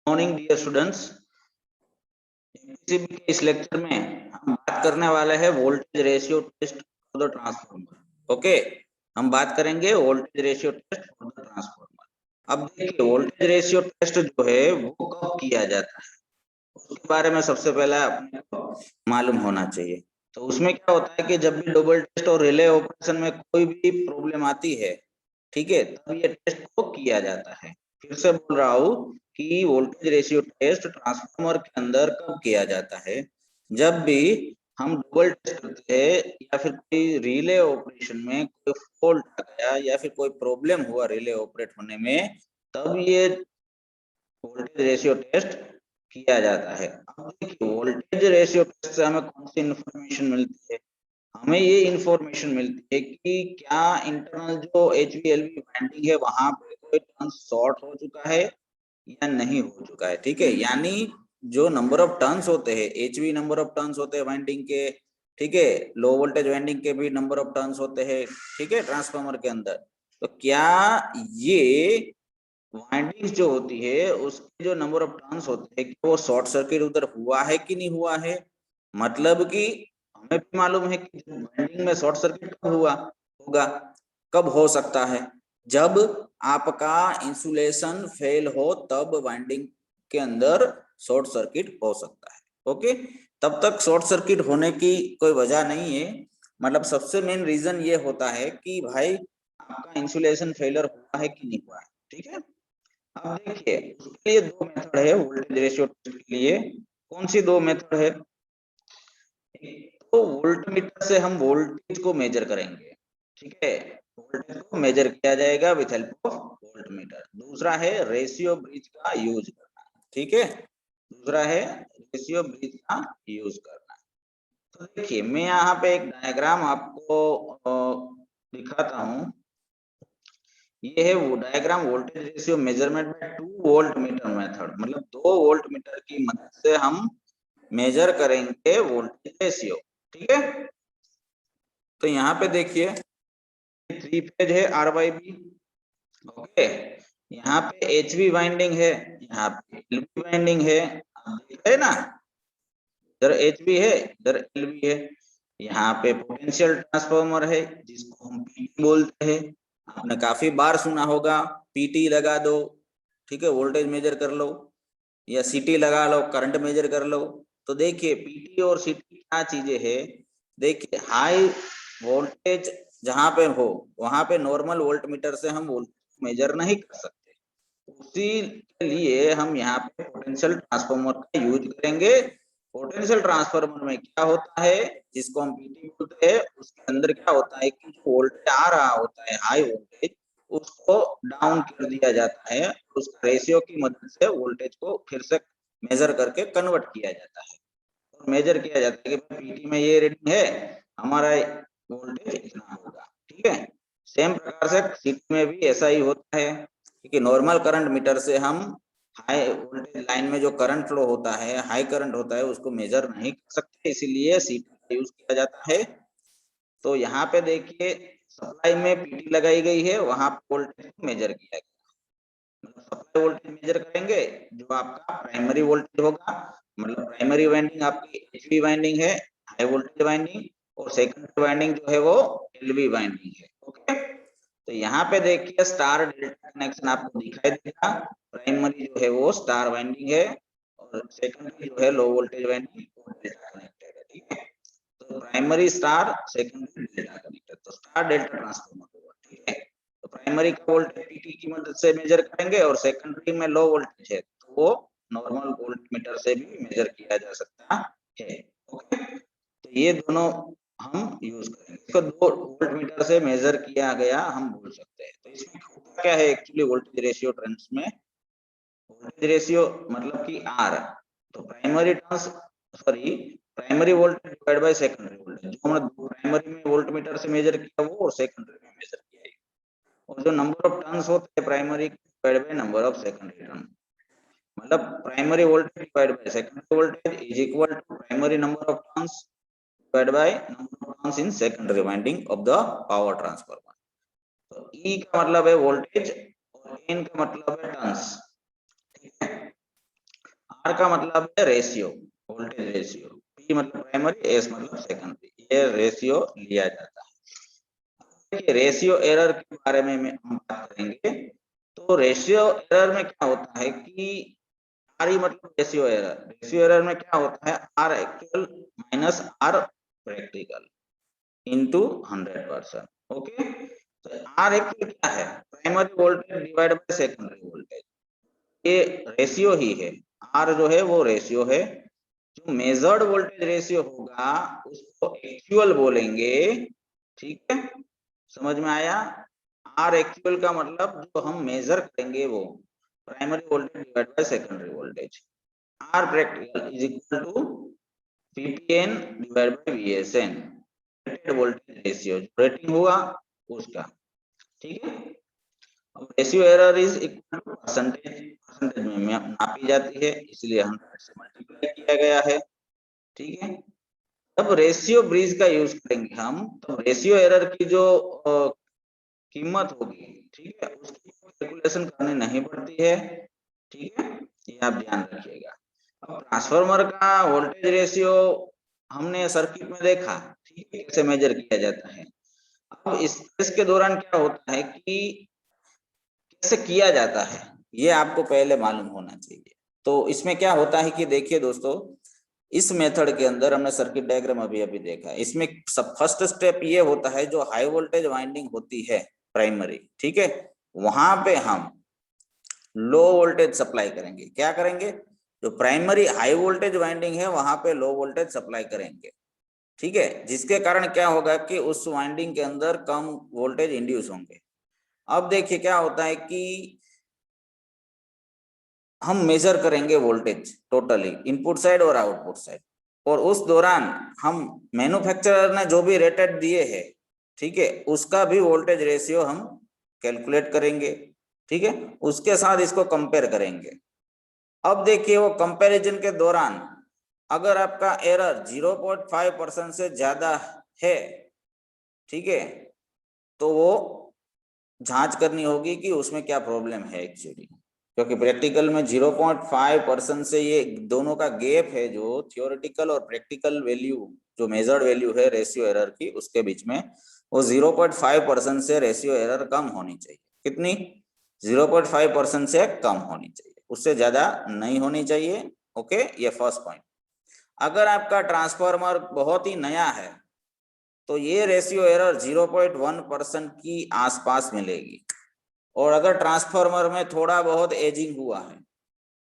Morning dear students. MPCB के इस lecture में हम बात करने वाले हैं voltage ratio test for the transformer. Okay, हम बात करेंगे voltage ratio test for the transformer. अब देखिए, वोल्टेज रेशियो टेस्ट जो है वो कब किया जाता है उसके बारे में सबसे पहले अपने को मालूम होना चाहिए। तो उसमें क्या होता है कि जब भी डबल टेस्ट और रिले ऑपरेशन में कोई भी प्रॉब्लम आती है, ठीक है, तब ये टेस्ट को किया जाता है। फिर से बोल रहा हूँ कि वोल्टेज रेशियो टेस्ट ट्रांसफार्मर के अंदर कब किया जाता है? जब भी हम डबल टेस्ट करते हैं या फिर कोई रिले ऑपरेशन में कोई फॉल्ट आ गया या फिर कोई प्रॉब्लम हुआ रिले ऑपरेट होने में, तब ये वोल्टेज रेशियो टेस्ट किया जाता है। अब देखिए, वोल्टेज रेशियो टेस्ट से हमें कौन सी इंफॉर्मेशन मिलती है? हमें ये इंफॉर्मेशन मिलती है कि क्या इंटरनल जो HV-LV वाइंडिंग है वहां पे कोई टर्न शॉर्ट हो चुका है या नहीं हो चुका है। ठीक है, यानी जो नंबर ऑफ टर्न्स होते हैं, HV नंबर ऑफ टर्न्स होते हैं वाइंडिंग के, ठीक है, लो वोल्टेज वाइंडिंग के भी नंबर ऑफ टर्न्स होते हैं, ठीक है, ट्रांसफार्मर के अंदर। तो क्या ये वाइंडिंग्स जो होती है उसके जो नंबर ऑफ टर्न्स होते हैं, वो शॉर्ट सर्किट उधर हुआ है कि नहीं हुआ है? मतलब कि हमें भी मालूम है कि वाइंडिंग में शॉर्ट सर्किट कब हुआ होगा, कब हो सकता है? जब आपका इंसुलेशन फेल हो तब वाइंडिंग के अंदर शॉर्ट सर्किट हो सकता है। ओके, तब तक शॉर्ट सर्किट होने की कोई वजह नहीं है। मतलब सबसे मेन रीजन ये होता है कि भाई आपका इंसुलेशन फेलियर हुआ है कि नहीं हुआ है। ठीक है, अब देखिए, उसके लिए दो मेथड है वोल्टेज रेशियो टेस्ट के लिए। कौन सी दो मेथड है? तो वोल्टमीटर से हम वोल्टेज को मेजर करेंगे, ठीक है, वोल्टेज को मेजर किया जाएगा विद हेल्प ऑफ वोल्टमीटर। दूसरा है रेशियो ब्रिज का यूज करना, ठीक है, दूसरा है रेशियो ब्रिज का यूज करना। तो देखिए, मैं यहाँ पे एक डायग्राम आपको दिखाता हूँ। ये है वो डायग्राम वोल्टेज रेशियो मेजरमेंट में 2 वोल्ट मीटर मेथड, मतलब 2 वोल्ट मीटर की मदद से हम मेजर करेंगे वोल्टेज रेशियो। ठीक है, तो यहाँ पे देखिए 3 फेज है RYB। ओके, यहाँ पे HV वाइंडिंग है, यहाँ पे LV वाइंडिंग है, आप देख रहे हैं ना, इधर HV है, इधर LV है। यहाँ पे पोटेंशियल ट्रांसफार्मर है जिसको हम PT बोलते हैं। आपने काफी बार सुना होगा, PT लगा दो, ठीक है, वोल्टेज मेजर कर लो, या CT लगा लो, करंट मेजर कर लो। तो देखिए PT और CT क्या चीजें है? देखिए, हाई वोल्टेज जहां पे हो वहां पे नॉर्मल वोल्ट मीटर से हम वोल्टेज मेजर नहीं कर सकते, उसी के लिए हम यहाँ पे पोटेंशियल ट्रांसफार्मर का यूज करेंगे। पोटेंशियल ट्रांसफार्मर में क्या होता है, जिसको हम PT बोलते हैं, उसके अंदर क्या होता है कि जो वोल्टेज आ रहा होता है हाई वोल्टेज, उसको डाउन कर दिया जाता है, उसका रेशियो की मदद से वोल्टेज को फिर से मेजर करके कन्वर्ट किया जाता है और मेजर किया जाता है कि PT में ये रीडिंग है, हमारा वोल्टेज इतना होगा। ठीक है, सेम प्रकार से CT में भी ऐसा ही होता है, क्योंकि नॉर्मल करंट मीटर से हम हाई वोल्टेज लाइन में जो करंट फ्लो होता है, हाई करंट होता है, उसको मेजर नहीं कर सकते, इसीलिए CT का यूज किया जाता है। तो यहाँ पे देखिए, सप्लाई में PT लगाई गई है, वहां पे वोल्टेज को मेजर किया गया, मतलब सप्लाई वोल्टेज मेजर करेंगे जो आपका प्राइमरी वोल्टेज होगा, मतलब प्राइमरी वाइंडिंग आपकी HV वाइंडिंग है, हाई वोल्टेज वाइंडिंग, और सेकेंडरी वाइंडिंग जो है वो LV वाइंडिंग है। ओके, तो यहाँ पे देखिए स्टार डेल्टा कनेक्शन आपको दिखाई देगा। प्राइमरी जो है वो स्टार वाइंडिंग है और सेकेंडरी जो है लो वोल्टेज वाइंडिंग वो डेल्टा कनेक्टेड है। ठीक है, तो primary star, secondary delta connected, तो स्टार डेल्टा ट्रांसफार्मर होगा। ठीक है, तो प्राइमरी का वोल्टेज PT की मदद से मेजर करेंगे और सेकेंडरी में लो वोल्टेज है तो वो नॉर्मल वोल्ट मीटर से भी मेजर किया जा सकता है। ओके, तो ये दोनों हम यूज करेंगे, इसको 2 वोल्ट मीटर से मेजर किया गया हम बोल सकते हैं। तो इसमें होता क्या है एक्चुअली वोल्टेज रेशियो टर्म्स में? वोल्टेज रेशियो मतलब कि R, तो primary turns, sorry, primary voltage divide by secondary voltage, जो हमने प्राइमरी में वोल्ट मीटर से मेजर किया वो और सेकेंडरी में मेजर किया, और जो नंबर ऑफ टर्न्स होते हैं primary divide by number of secondary turn, मतलब primary voltage divide by secondary voltage is equal to primary number of turns divided by number of turns in secondary winding of the power transformer। तो E का मतलब है voltage और N का मतलब है turns. ठीक है, आर का मतलब है रेशियो, वोल्टेज रेशियो, पी मतलब प्राइमरी, एस मतलब सेकेंडरी, ये रेशियो लिया जाता है। रेशियो एरर के बारे में हम बात करेंगे। तो रेशियो एरर में क्या होता है कि आर मतलब रेशियो एरर, रेशियो एरर में क्या होता है, R actual minus R practical into 100%। Okay, तो आर एक्चुअल क्या है, primary voltage divide by secondary voltage, ये रेशियो ही है। आर जो है वो रेशियो है। जो मेजर्ड वोल्टेज रेशियो होगा उसको एक्चुअल बोलेंगे। ठीक है, समझ में आया। आर एक्चुअल का मतलब जो हम मेजर करेंगे वो primary voltage divide by secondary voltage. R practical is equal to PPN divide by VSN, rated voltage ratio, जो रेटिंग हुआ उसका। ठीक है, ratio error is equal to percentage, percentage में नापी जाती है, इसलिए 100 से मल्टीप्लाई किया गया है। ठीक है, अब रेशियो ब्रिज का यूज करेंगे हम, तो रेशियो एरर की जो कीमत होगी, ठीक है, उसकी कैलकुलेशन करनी नहीं पड़ती है। ठीक है, ये आप ध्यान रखिएगा। अब ट्रांसफार्मर का वोल्टेज रेशियो हमने सर्किट में देखा, ठीक है, कैसे मेजर किया जाता है। अब इसके दौरान क्या होता है कि कैसे किया जाता है, ये आपको पहले मालूम होना चाहिए। तो इसमें क्या होता है कि देखिए दोस्तों, इस मेथड के अंदर हमने सर्किट डायग्राम अभी अभी देखा, इसमें सब फर्स्ट स्टेप ये होता है, जो हाई वोल्टेज वाइंडिंग होती है प्राइमरी, ठीक है, वहां पे हम लो वोल्टेज सप्लाई करेंगे। क्या करेंगे, जो प्राइमरी हाई वोल्टेज वाइंडिंग है वहां पे लो वोल्टेज सप्लाई करेंगे। ठीक है, जिसके कारण क्या होगा कि उस वाइंडिंग के अंदर कम वोल्टेज इंड्यूस होंगे। अब देखिए क्या होता है कि हम मेजर करेंगे वोल्टेज टोटली, इनपुट साइड और आउटपुट साइड, और उस दौरान हम मैन्युफैक्चरर ने जो भी रेटेड दिए हैं, ठीक है, उसका भी वोल्टेज रेशियो हम कैलकुलेट करेंगे। ठीक है, उसके साथ इसको कंपेयर करेंगे। अब देखिए वो कंपैरिजन के दौरान अगर आपका एरर 0.5% से ज्यादा है, ठीक है, तो वो जांच करनी होगी कि उसमें क्या प्रॉब्लम है एक्चुअली, क्योंकि प्रैक्टिकल में 0.5% से ये दोनों का गैप है, जो थियोरेटिकल और प्रैक्टिकल वैल्यू जो मेजर्ड वैल्यू है रेशियो एरर की, उसके बीच में वो 0.5% से रेशियो एरर कम होनी चाहिए। कितनी, 0.5% से कम होनी चाहिए, उससे ज्यादा नहीं होनी चाहिए। ओके, ये फर्स्ट पॉइंट। अगर आपका ट्रांसफार्मर बहुत ही नया है तो ये रेशियो एरर 0.1% की आसपास मिलेगी, और अगर ट्रांसफार्मर में थोड़ा बहुत एजिंग हुआ है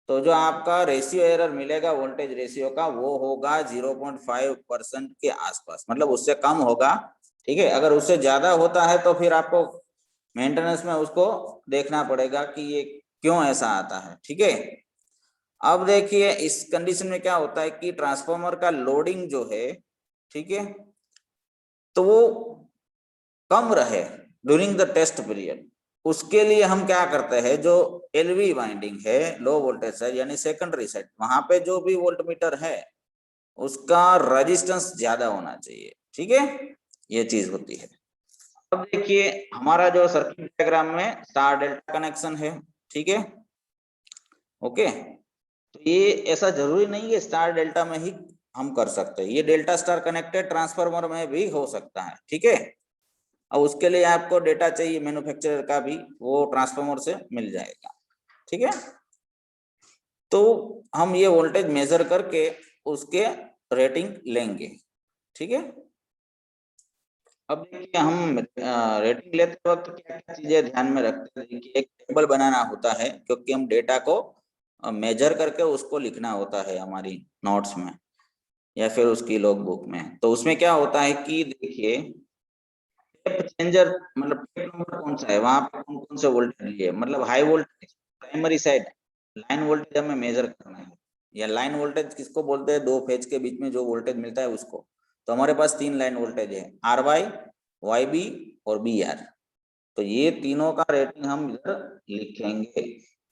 तो जो आपका रेशियो एरर मिलेगा वोल्टेज रेशियो का, वो होगा 0.5% के आसपास, मतलब उससे कम होगा। ठीक है, अगर उससे ज्यादा होता है तो फिर आपको मेंटेनेंस में उसको देखना पड़ेगा कि ये क्यों ऐसा आता है। ठीक है, अब देखिए इस कंडीशन में क्या होता है कि ट्रांसफार्मर का लोडिंग जो है, ठीक है, तो वो कम रहे ड्यूरिंग द टेस्ट पीरियड। उसके लिए हम क्या करते हैं, जो एलवी वाइंडिंग है लो वोल्टेज साइड यानी सेकेंडरी साइड, वहां पे जो भी वोल्टमीटर है उसका रेजिस्टेंस ज्यादा होना चाहिए। ठीक है, ये चीज होती है। अब देखिए हमारा जो सर्किट डायग्राम में स्टार डेल्टा कनेक्शन है, ठीक है, ओके, तो ये ऐसा जरूरी नहीं है स्टार डेल्टा में ही हम कर सकते हैं, ये डेल्टा स्टार कनेक्टेड ट्रांसफार्मर में भी हो सकता है। ठीक है, और उसके लिए आपको डेटा चाहिए मैन्युफैक्चरर का भी, वो ट्रांसफार्मर से मिल जाएगा। ठीक है, तो हम ये वोल्टेज मेजर करके उसके रेटिंग लेंगे। ठीक है, अब देखिए हम रेटिंग लेते वक्त क्या क्या चीजें ध्यान में रखते हैं कि एक टेबल बनाना होता है, क्योंकि हम डेटा को मेजर करके उसको लिखना होता है हमारी नोट्स में या फिर उसकी लॉग बुक में। तो उसमें क्या होता है कि देखिए टेप चेंजर मतलब टेप नंबर कौन सा है, वहां पे कौन कौन से वोल्टेज लिए, मतलब high voltage primary side line voltage हमें मेजर करना है, या लाइन वोल्टेज किसको बोलते हैं, दो फेज के बीच में जो वोल्टेज मिलता है उसको। तो हमारे पास तीन लाइन वोल्टेज है, आर वाई, वाई बी और बी आर। तो ये तीनों का रेटिंग हम इधर लिखेंगे।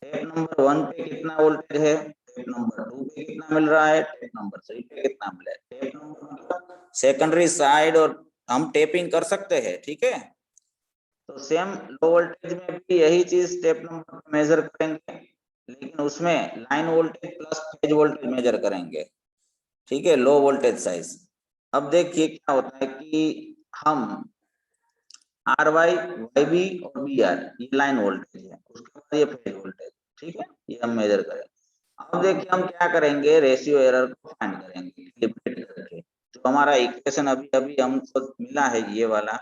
टेप नंबर 1 पे कितना वोल्टेज है, टेप नंबर 2 पे कितना मिल रहा है, टेप नंबर 3 पे कितना मिल रहा है। टेप नंबर सेकेंडरी साइड और हम टेपिंग कर सकते हैं। ठीक है, तो सेम लो वोल्टेज में भी यही चीज स्टेप नंबर मेजर करेंगे। लेकिन उसमें line voltage plus phase voltage measure करेंगे, ठीक है, लो वोल्टेज साइज। अब देखिए क्या होता है कि हम आर वाई, वाई बी और बी आर ये लाइन वोल्टेज है, उसके बाद ये फेज वोल्टेज, ठीक है, ये हम मेजर करेंगे। अब देखिए हम क्या करेंगे, रेशियो एरर को फाइंड करेंगे लिमिट करके। जो हमारा इक्वेशन अभी अभी हमको मिला है ये वाला,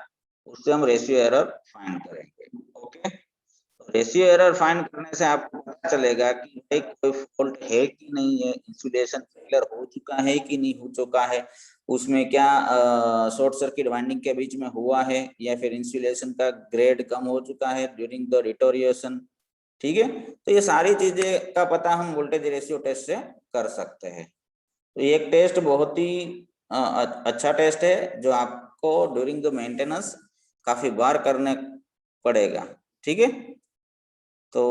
उससे हम रेशियो एरर फाइंड करेंगे। ओके, तो रेशियो एरर फाइंड करने से आपको पता चलेगा कि भाई कोई फॉल्ट है कि नहीं है, इंसुलेशन फेलियर हो चुका है कि नहीं हो चुका है, उसमें क्या शॉर्ट सर्किट वाइंडिंग के बीच में हुआ है, या फिर इंसुलेशन का ग्रेड कम हो चुका है ड्यूरिंग द डिटोरिएशन। ठीक है, तो ये सारी चीजें का पता हम वोल्टेज रेशियो टेस्ट से कर सकते हैं। तो ये एक टेस्ट बहुत ही अच्छा टेस्ट है जो आपको ड्यूरिंग द मेंटेनेंस काफी बार करने पड़ेगा। ठीक है, तो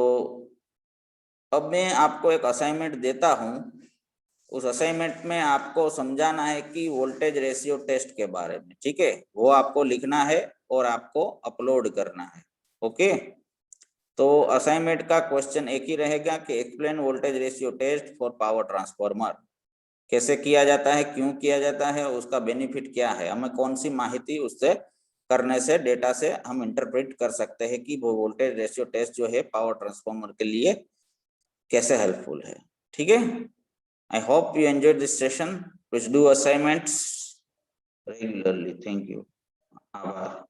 अब मैं आपको एक असाइनमेंट देता हूं। उस असाइनमेंट में आपको समझाना है कि वोल्टेज रेशियो टेस्ट के बारे में, ठीक है, वो आपको लिखना है और आपको अपलोड करना है। ओके, तो असाइनमेंट का क्वेश्चन एक ही रहेगा कि explain voltage ratio test for power transformer. कैसे किया जाता है, क्यों किया जाता है, उसका बेनिफिट क्या है, हमें कौन सी माहिती उससे करने से, डेटा से हम इंटरप्रेट कर सकते हैं कि वो वोल्टेज रेशियो टेस्ट जो है पावर ट्रांसफार्मर के लिए कैसे हेल्पफुल है। ठीक है, I hope you enjoy this session. Please do assignments regularly. Thank you. आभार।